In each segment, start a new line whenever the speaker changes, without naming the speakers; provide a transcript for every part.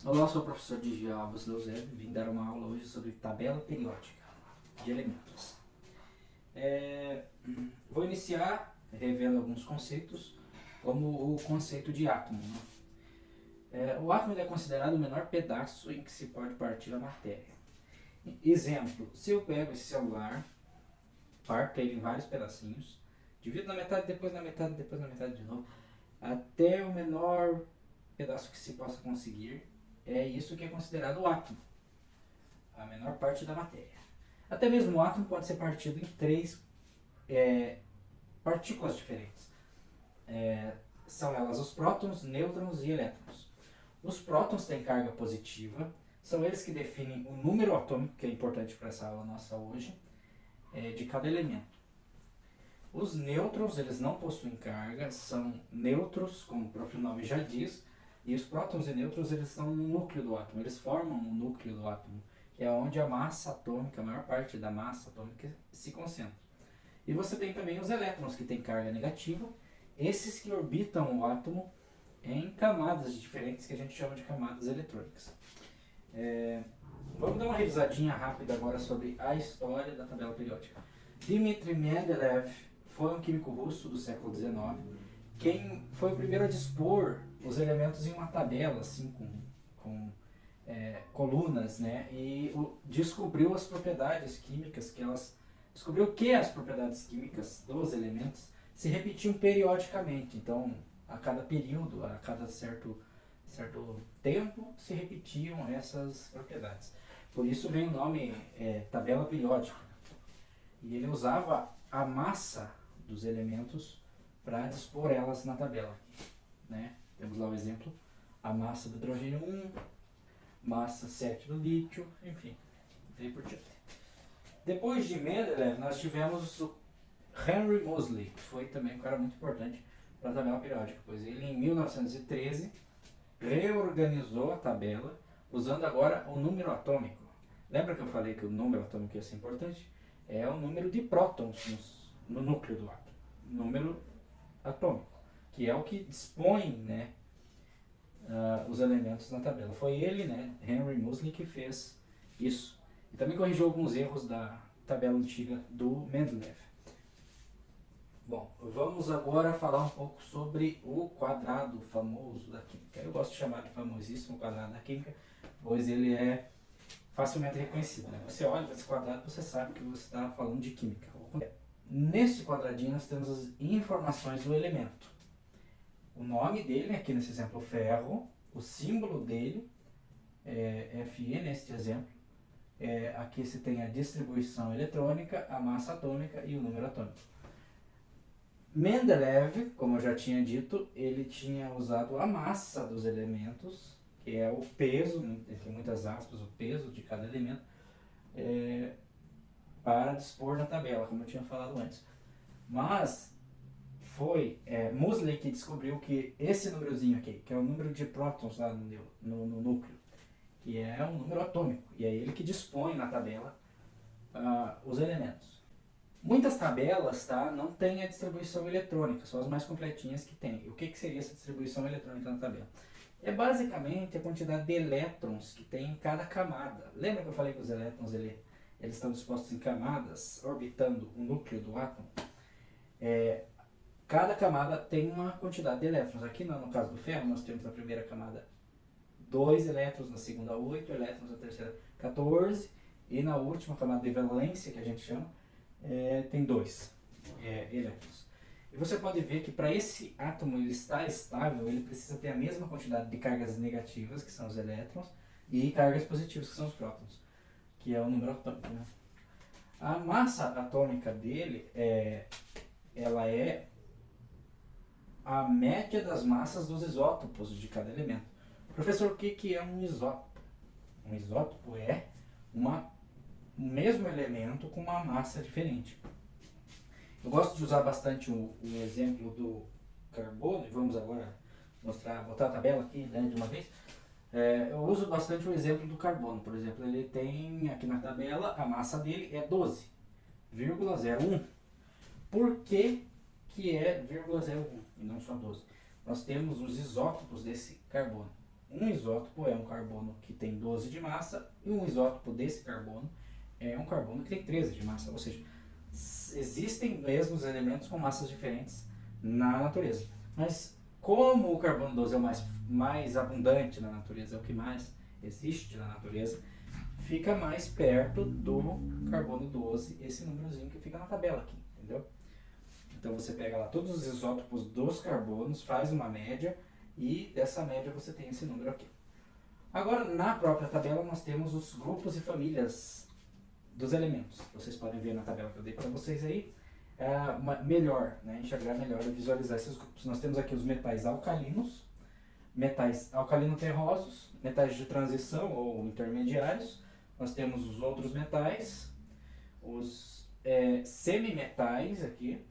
Olá, eu sou o professor de Geovas Eusébio, vim dar uma aula hoje sobre tabela periódica de elementos. Vou iniciar revendo alguns conceitos, como o conceito de átomo. O átomo é considerado o menor pedaço em que se pode partir a matéria. Exemplo, se eu pego esse celular, parto ele em vários pedacinhos, divido na metade, depois na metade, depois na metade de novo, até o menor pedaço que se possa conseguir, é isso que é considerado o átomo, a menor parte da matéria. Até mesmo o átomo pode ser partido em três partículas diferentes. São elas os prótons, nêutrons e elétrons. Os prótons têm carga positiva, são eles que definem o número atômico, que é importante para essa aula nossa hoje, de cada elemento. Os nêutrons, eles não possuem carga, são neutros, como o próprio nome já diz, e os prótons e nêutrons, eles estão no núcleo do átomo, eles formam o núcleo do átomo, que é onde a massa atômica, a maior parte da massa atômica se concentra. E você tem também os elétrons, que têm carga negativa, esses que orbitam o átomo em camadas diferentes, que a gente chama de camadas eletrônicas. Vamos dar uma revisadinha rápida agora sobre a história da tabela periódica. Dmitry Mendeleev foi um químico russo do século XIX, quem foi o primeiro a dispor os elementos em uma tabela, assim, com colunas, né? E descobriu as propriedades químicas descobriu que as propriedades químicas dos elementos se repetiam periodicamente. Então, a cada período, a cada certo tempo, se repetiam essas propriedades. Por isso vem o nome tabela periódica. E ele usava a massa dos elementos para dispor elas na tabela, né? Temos lá o exemplo, a massa do hidrogênio 1, massa 7 do lítio, enfim, daí por diante. Depois de Mendeleev, nós tivemos o Henry Moseley, que foi também um cara muito importante para a tabela periódica, pois ele em 1913 reorganizou a tabela usando agora o número atômico. Lembra que eu falei que o número atômico ia ser importante? É o número de prótons no núcleo do átomo, número atômico, que é o que dispõe, né, os elementos na tabela. Foi ele, né, Henry Moseley, que fez isso. E também corrigiu alguns erros da tabela antiga do Mendeleev. Bom, vamos agora falar um pouco sobre o quadrado famoso da química. Eu gosto de chamar de famosíssimo quadrado da química, pois ele é facilmente reconhecido, né? Você olha para esse quadrado, você sabe que você está falando de química. Nesse quadradinho nós temos as informações do elemento. O nome dele, aqui nesse exemplo, ferro. O símbolo dele é Fe neste exemplo. Aqui se tem a distribuição eletrônica, a massa atômica e o número atômico. Mendeleev, como eu já tinha dito, ele tinha usado a massa dos elementos, que é o peso, entre muitas aspas, o peso de cada elemento, para dispor na tabela, como eu tinha falado antes. Mas foi Moseley que descobriu que esse númerozinho aqui, que é o número de prótons lá no núcleo, que é um número atômico, e é ele que dispõe na tabela os elementos. Muitas tabelas, tá, não têm a distribuição eletrônica, são as mais completinhas que tem. E o que seria essa distribuição eletrônica na tabela? É basicamente a quantidade de elétrons que tem em cada camada. Lembra que eu falei que os elétrons eles estão dispostos em camadas, orbitando o núcleo do átomo? Cada camada tem uma quantidade de elétrons. Aqui no caso do ferro, nós temos na primeira camada 2 elétrons, na segunda 8 elétrons, na terceira 14, e na última camada de valência, que a gente chama, tem 2 elétrons. E você pode ver que para esse átomo ele estar estável, ele precisa ter a mesma quantidade de cargas negativas, que são os elétrons, e cargas positivas, que são os prótons, que é o número atômico, né? A massa atômica dele ela é a média das massas dos isótopos de cada elemento. Professor, o que é um isótopo? Um isótopo é o mesmo elemento com uma massa diferente. Eu gosto de usar bastante o exemplo do carbono, e vamos agora botar a tabela aqui, né, de uma vez. Eu uso bastante o exemplo do carbono. Por exemplo, ele tem aqui na tabela, a massa dele é 12,01. Por que é 0,01 e não só 12? Nós temos os isótopos desse carbono. um isótopo é um carbono que tem 12 de massa e um isótopo desse carbono é um carbono que tem 13 de massa. Ou seja, existem mesmo os elementos com massas diferentes na natureza. Mas como o carbono 12 é o mais abundante na natureza, é o que mais existe na natureza, fica mais perto do carbono 12, esse númerozinho que fica na tabela aqui, entendeu? Então você pega lá todos os isótopos dos carbonos, faz uma média e dessa média você tem esse número aqui. Agora, na própria tabela, nós temos os grupos e famílias dos elementos. Vocês podem ver na tabela que eu dei para vocês aí, melhor, né, enxergar melhor e visualizar esses grupos. Nós temos aqui os metais alcalinos, metais alcalino-terrosos, metais de transição ou intermediários. Nós temos os outros metais, os semimetais aqui,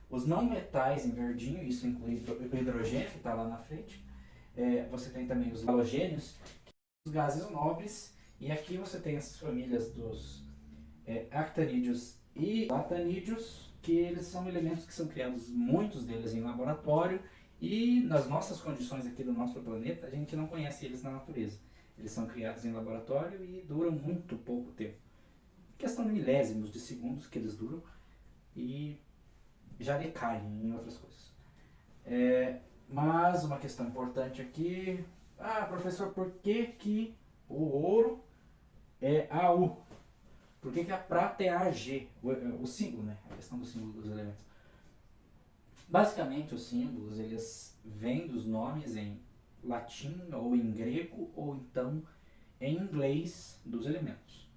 os não metais em verdinho, isso inclui o hidrogênio que está lá na frente. Você tem também os halogênios, os gases nobres, e aqui você tem essas famílias dos actanídeos e latanídeos, que eles são elementos que são criados, muitos deles em laboratório, e nas nossas condições aqui do nosso planeta, a gente não conhece eles na natureza. Eles são criados em laboratório e duram muito pouco tempo. Questão de milésimos de segundos que eles duram e já decaem em outras coisas. Mas uma questão importante aqui, professor, por que o ouro é AU? Por que a prata é AG? O símbolo, né? A questão do símbolo dos elementos. Basicamente, os símbolos, eles vêm dos nomes em latim, ou em grego, ou então em inglês dos elementos.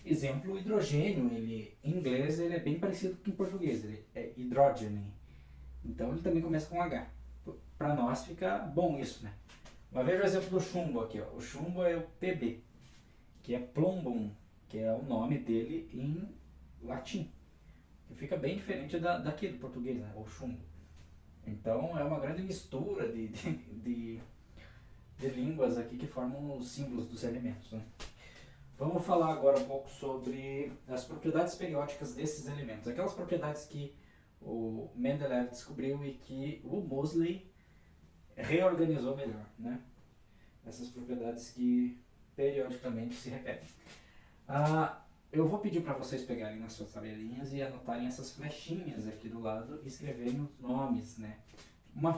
Exemplo, o hidrogênio, em inglês, ele é bem parecido com em português, ele é hydrogen. Então, ele também começa com H. Para nós fica bom isso, né? Mas veja o exemplo do chumbo aqui, ó. O chumbo é o Pb, que é plumbum, que é o nome dele em latim. Que fica bem diferente daqui do português, né? O chumbo. Então é uma grande mistura de línguas aqui que formam os símbolos dos elementos, né? Vamos falar agora um pouco sobre as propriedades periódicas desses elementos. Aquelas propriedades que o Mendeleev descobriu e que o Moseley reorganizou melhor, né? Essas propriedades que periodicamente se repetem. Eu vou pedir para vocês pegarem nas suas tabelinhas e anotarem essas flechinhas aqui do lado e escreverem os nomes, né?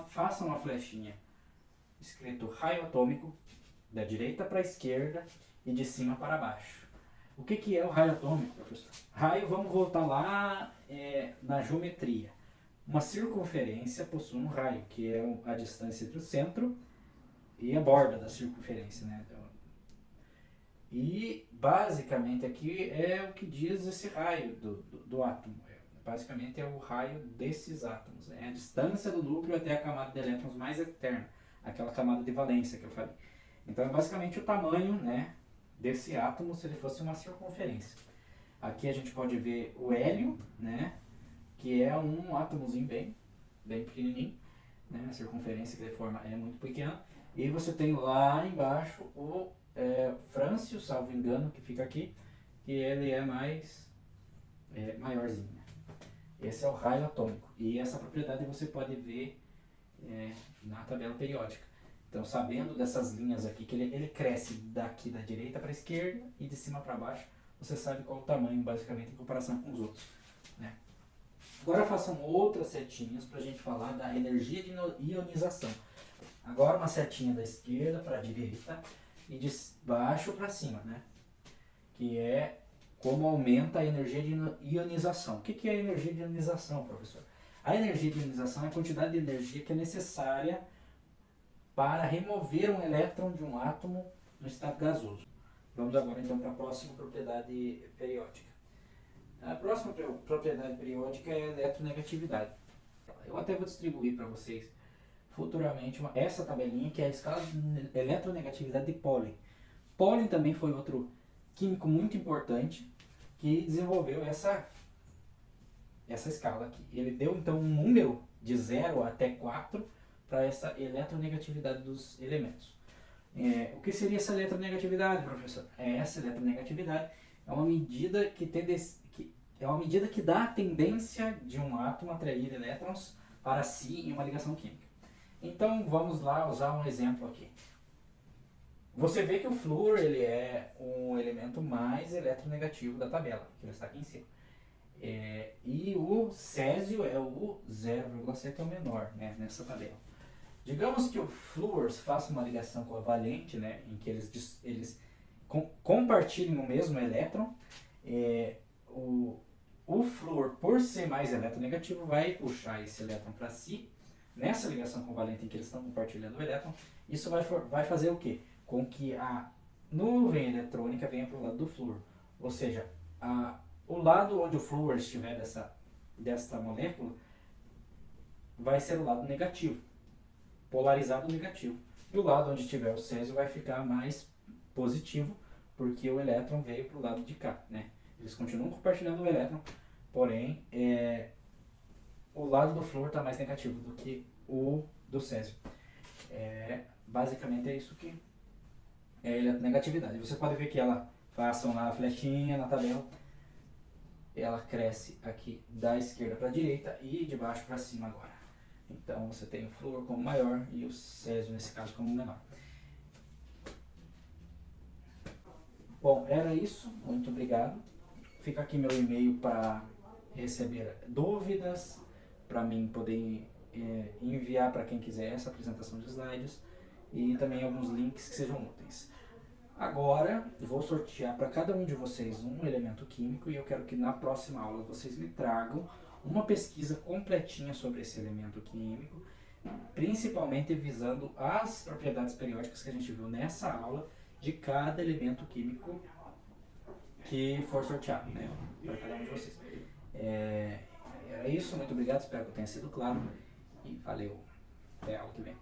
Faça uma flechinha escrito raio atômico, da direita para a esquerda e de cima para baixo. O que é o raio atômico, professor? Raio, vamos voltar lá na geometria. Uma circunferência possui um raio, que é a distância entre o centro e a borda da circunferência, né? E basicamente aqui é o que diz esse raio do átomo. Basicamente é o raio desses átomos. É a distância do núcleo até a camada de elétrons mais externa, aquela camada de valência que eu falei. Então é basicamente o tamanho, né, desse átomo se ele fosse uma circunferência. Aqui a gente pode ver o hélio, né, que é um átomozinho bem pequenininho, né, a circunferência que ele forma é muito pequena. E você tem lá embaixo o frâncio, salvo engano, que fica aqui, que ele é maiorzinho. Né? Esse é o raio atômico. E essa propriedade você pode ver na tabela periódica. Então, sabendo dessas linhas aqui, que ele cresce daqui da direita para a esquerda e de cima para baixo, você sabe qual o tamanho, basicamente, em comparação com os outros. Né? Agora façam outras setinhas para a gente falar da energia de ionização. Agora uma setinha da esquerda para a direita e de baixo para cima, né? Que é como aumenta a energia de ionização. O que é a energia de ionização, professor? A energia de ionização é a quantidade de energia que é necessária para remover um elétron de um átomo no estado gasoso. Vamos agora então para a próxima propriedade periódica. A próxima propriedade periódica é a eletronegatividade. Eu até vou distribuir para vocês futuramente essa tabelinha que é a escala de eletronegatividade de Pauling. Pauling também foi outro químico muito importante que desenvolveu essa escala aqui. Ele deu então um número de 0 até 4 para essa eletronegatividade dos elementos. O que seria essa eletronegatividade, professor? Essa eletronegatividade é uma medida que dá a tendência de um átomo a atrair elétrons para si em uma ligação química. Então vamos lá usar um exemplo aqui. Você vê que o flúor ele é um elemento mais eletronegativo da tabela, que ele está aqui em cima. E o césio é o 0,7, é o menor, né, nessa tabela. Digamos que o flúor faça uma ligação covalente, né, em que eles compartilhem o mesmo elétron. O flúor, por ser mais eletronegativo, vai puxar esse elétron para si. Nessa ligação covalente em que eles estão compartilhando o elétron, isso vai fazer o quê? Com que a nuvem eletrônica venha para o lado do flúor. Ou seja, o lado onde o flúor estiver desta molécula vai ser o lado negativo, polarizado negativo. E o lado onde estiver o césio vai ficar mais positivo, porque o elétron veio para o lado de cá, né? Eles continuam compartilhando o elétron, porém o lado do flúor está mais negativo do que o do césio. Basicamente é isso que é a eletronegatividade. Você pode ver que ela, façam lá a flechinha na tabela, ela cresce aqui da esquerda para a direita e de baixo para cima agora. Então você tem o flúor como maior e o césio nesse caso como menor. Bom, era isso. Muito obrigado. Fica aqui meu e-mail para receber dúvidas, para mim poder enviar para quem quiser essa apresentação de slides e também alguns links que sejam úteis. Agora vou sortear para cada um de vocês um elemento químico e eu quero que na próxima aula vocês me tragam uma pesquisa completinha sobre esse elemento químico, principalmente visando as propriedades periódicas que a gente viu nessa aula de cada elemento químico que for sorteado, né, para cada um de vocês. Era isso, muito obrigado, espero que tenha sido claro e valeu, até a aula que vem.